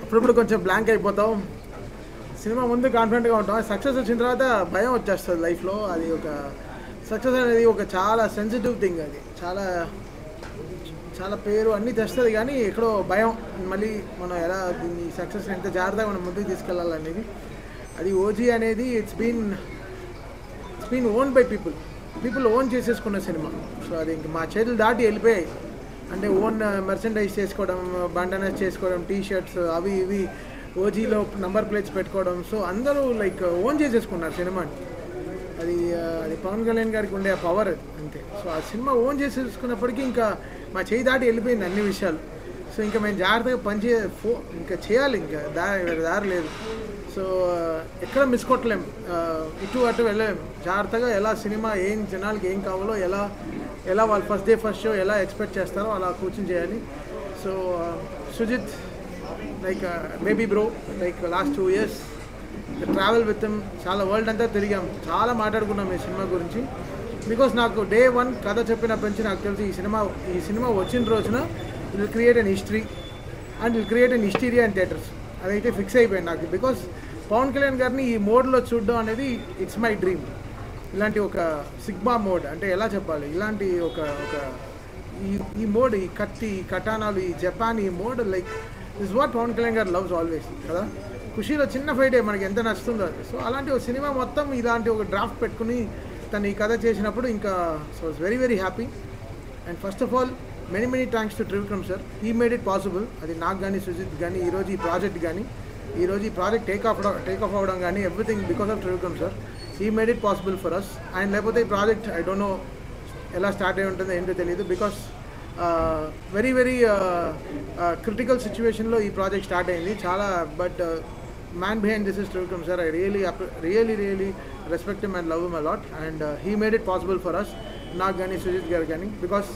అప్పుడప్పుడు కొంచెం బ్లాంక్ అయిపోతాం. సినిమా ముందు కాన్ఫిడెంట్గా ఉంటాం, సక్సెస్ వచ్చిన తర్వాత భయం వచ్చేస్తుంది లైఫ్లో. అది ఒక సక్సెస్ అనేది ఒక చాలా సెన్సిటివ్ థింగ్, అది చాలా చాలా పేరు అన్నీ తెస్తుంది, కానీ ఎక్కడో భయం, మళ్ళీ మనం ఎలా దీన్ని సక్సెస్ ఎంత జాగ్రత్తగా మనం ముందుకు తీసుకెళ్ళాలనేది. అది ఓజీ అనేది it's been own by people own చేసేసుకున్న సినిమా. సో అది ఇంక మా చేతులు దాటి వెళ్ళిపోయాయి. అంటే ఓన్ మెర్చండైజ్ చేసుకోవడం, బండనైజ్ చేసుకోవడం, టీ షర్ట్స్ అవి ఇవి, ఓజీలో నంబర్ ప్లేట్స్ పెట్టుకోవడం. సో అందరూ లైక్ ఓన్ చేసేసుకున్నారు సినిమాని. అది పవన్ కళ్యాణ్ గారికి ఉండే ఆ పవర్ అంతే. సో ఆ సినిమా ఓన్ చేసేసుకున్నప్పటికీ ఇంకా మా చేయి దాటి వెళ్ళిపోయింది అన్ని విషయాలు. సో ఇంకా మేము జాగ్రత్తగా ఇంకా చేయాలి, ఇంకా దారి లేదు. సో ఎక్కడ మిస్ కొట్టలేము, ఇటు అటు వెళ్ళలేము. జాగ్రత్తగా ఎలా సినిమా ఏం జనాలకి ఏం కావాలో, ఎలా వాళ్ళు ఫస్ట్ షో ఎలా ఎక్స్పెక్ట్ చేస్తారో అలా కూర్చొని చేయాలి. So Sujeeth like baby bro, like last 2 years travel with him, చాలా వరల్డ్ అంతా తిరిగాం, చాలా మాట్లాడుకున్నాం ఈ సినిమా గురించి. బికాస్ నాకు Day 1 కథ చెప్పినప్పటి నుంచి నాకు తెలిసి ఈ సినిమా వచ్చిన రోజున will create an history and will create an hysteria and theatres. అదైతే ఫిక్స్ అయిపోయింది నాకు. బికాస్ పవన్ కళ్యాణ్ గారిని ఈ మోడ్లో చూడడం అనేది ఇట్స్ మై డ్రీమ్. ఇలాంటి ఒక సిగ్మా మోడ్ అంటే ఎలా చెప్పాలి, ఇలాంటి ఒక ఈ మోడ్, ఈ కత్తి, ఈ కటానాలు, ఈ జపాన్, ఈ mode like this what Pawan Kalyan garu loves always కదా. ఖుషీలో చిన్న ఫైటే మనకి ఎంత నచ్చుతుందో అది. సో అలాంటి ఒక సినిమా మొత్తం ఇలాంటి ఒక డ్రాఫ్ట్ పెట్టుకుని తను ఈ కథ చేసినప్పుడు ఇంకా so it's very very happy. And first of all many thanks to Trivikram sir. He made it possible. అది నాకు కానీ, సుజిత్ కానీ, ఈరోజు ఈ ప్రాజెక్ట్ టేక్ ఆఫ్ అవ్వడం కానీ everything because of Trivikram sir. He made it possible for us. And లేకపోతే ఈ ప్రాజెక్ట్ ఐ డోంట్ నో ఎలా స్టార్ట్ అయి ఉంటుందో ఏంటో తెలియదు. బికాస్ వెరీ క్రిటికల్ సిచ్యువేషన్లో ఈ ప్రాజెక్ట్ స్టార్ట్ అయింది చాలా. But man behind this is Trivikram sir. I really respect him and love him a lot. And he made it possible for us, నాకు కానీ, సుజిత్ గారు కానీ. Because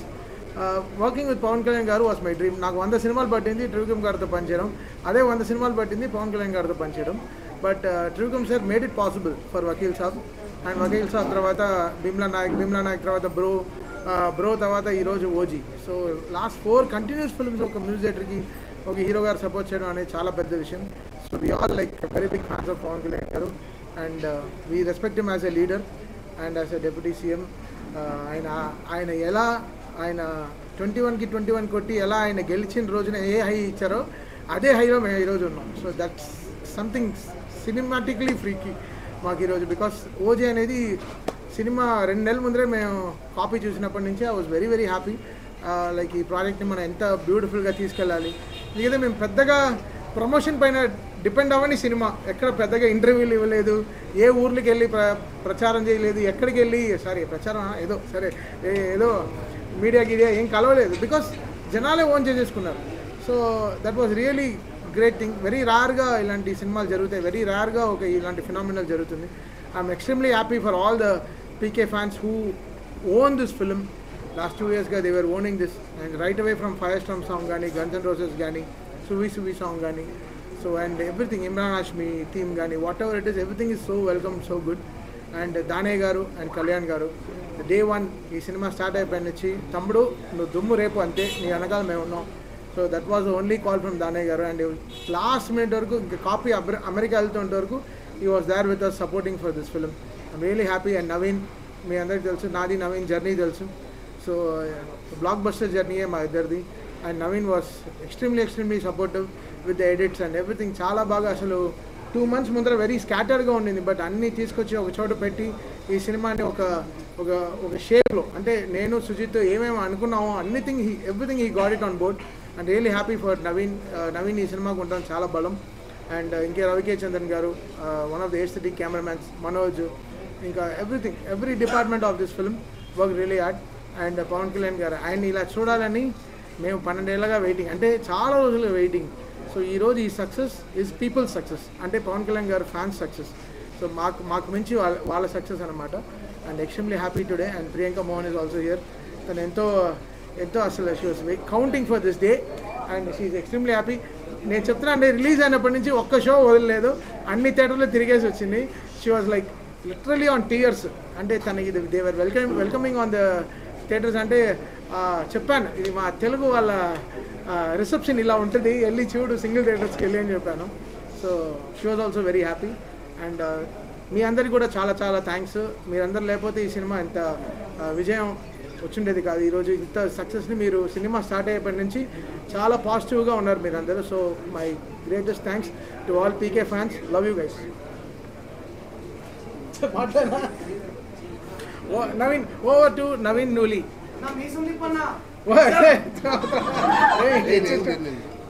working with Pawan Kalyan garu was my dream. నాకు 100 సినిమాలు పట్టింది త్రివిక్రమ్ గారితో పనిచేయడం, అదే 100 సినిమాలు పట్టింది పవన్ కళ్యాణ్ గారితో పనిచేయడం. But Trivikram sir made it possible for Vakeel Saab. And Vakeel Saab తర్వాత బిమ్లా నాయక్ తర్వాత బ్రో తర్వాత ఈరోజు OG. So last 4 continuous films ఒక మ్యూజిక్ డైరెక్టర్కి, ఒక హీరో గారు సపోర్ట్ చేయడం అనేది చాలా పెద్ద విషయం. So we all like very big fans of Pawan Kalyan garu. And we respect him as a leader and as a deputy CM. ఆయన 21 కొట్టి ఎలా ఆయన గెలిచిన రోజున ఏ హై ఇచ్చారో అదే హైలో మేము ఈరోజు ఉన్నాం. సో దట్స్ సంథింగ్ సినిమాటిక్లీ ఫ్రీకి మాకు ఈరోజు. బికాస్ ఓజీ అనేది సినిమా 2 నెలల ముందరే మేము కాపీ చూసినప్పటి నుంచి I was very happy. Like ఈ ప్రాజెక్ట్ని మనం ఎంత బ్యూటిఫుల్గా తీసుకెళ్ళాలి. లేదా మేము పెద్దగా ప్రమోషన్ పైన డిపెండ్ అవ్వని సినిమా, ఎక్కడ పెద్దగా ఇంటర్వ్యూలు ఇవ్వలేదు, ఏ ఊర్లకి వెళ్ళి ప్రచారం చేయలేదు, ఎక్కడికి వెళ్ళి ప్రచారం ఏదో మీడియా ఏం కలవలేదు. బికాస్ జనాలే ఓన్ చేసేసుకున్నారు. So that was really great thing. Very రేర్గా ఇలాంటి సినిమాలు జరుగుతాయి, వెరీ రేర్గా ఇలాంటి ఫినామినల్ జరుగుతుంది. I'm extremely happy for all the PK fans who own this film. Last 2 yearsగా they were owning this. And right away from Firestorm song కానీ, Guns N' Roses కానీ, సువి సాంగ్ కానీ, so and everything, Imran Hashmi theme కానీ, whatever it is, everything is so welcome, so good. And దానే garu and Kalyan గారు Day 1 ఈ cinema start అయిపోయిన నుంచి, తమ్ముడు నువ్వు దుమ్ము రేపు అంతే, నీ వెనకాల మేము ఉన్నాం. So that was only call from దానే గారు. అండ్ లాస్ట్ మినిట్ వరకు ఇంకా కాపీ అమెరికా వెళ్తుంటే వరకు he was there with us supporting for this film. I'm really happy. And Naveen, మీ అందరికి తెలుసు, నాది నవీన్ జర్నీ తెలుసు. సో బ్లాక్ బస్టర్ జర్నీయే మా ఇద్దరిది. And Naveen was extremely supportive with the edits and everything. చాలా బాగా, అసలు 2 months ముందర వెరీ స్కాటర్డ్గా ఉండింది, బట్ అన్నీ తీసుకొచ్చి ఒక చోట పెట్టి ఈ సినిమాని ఒక షేప్లో, అంటే నేను సుజిత్ ఏమేమి అనుకున్నామో everything he got it on board. And really happy for Naveen ఈ సినిమాకు ఉండడం చాలా బలం. అండ్ ఇంకే Ravi K Chandran garu, one of the aesthetic cameramans, Manoj, ఇంకా every department of this film work really hard. And Pawan Kalyan garu, ఆయన ఇలా చూడాలని మేము 12 ఏళ్ళగా వెయిటింగ్, అంటే చాలా రోజులు వెయిటింగ్. సో ఈరోజు ఈ సక్సెస్ ఈజ్ పీపుల్ సక్సెస్, అంటే పవన్ కళ్యాణ్ గారు ఫ్యాన్స్ సక్సెస్. సో మాకు మించి వాళ్ళ సక్సెస్ అనమాట. And extremely happy today. And Priyanka Mohan is also here. తను ఎంతో అసలు she was counting for this day and she is extremely happy. నేను చెప్తున్నా అంటే రిలీజ్ అయినప్పటి నుంచి ఒక్క షో వదలలేదు, అన్ని థియేటర్లో తిరిగేసి వచ్చింది. She was like literally on tears. అంటే తనకి they were welcoming on the theatres. అంటే చెప్పాను, ఇది మా తెలుగు వాళ్ళ రిసెప్షన్ ఇలా ఉంటుంది, వెళ్ళి చూడు సింగిల్ థియేటర్స్కి వెళ్ళి అని చెప్పాను. So she was also very happy. And మీ అందరికీ కూడా చాలా చాలా థ్యాంక్స్. మీరందరూ లేకపోతే ఈ సినిమా ఇంత విజయం వచ్చిండేది కాదు. ఈరోజు ఇంత సక్సెస్ని మీరు సినిమా స్టార్ట్ అయ్యేప్పటి నుంచి చాలా పాజిటివ్గా ఉన్నారు మీరందరూ. So my greatest thanks to all PK fans. Love you guys. Naveen, over to Naveen Nooli.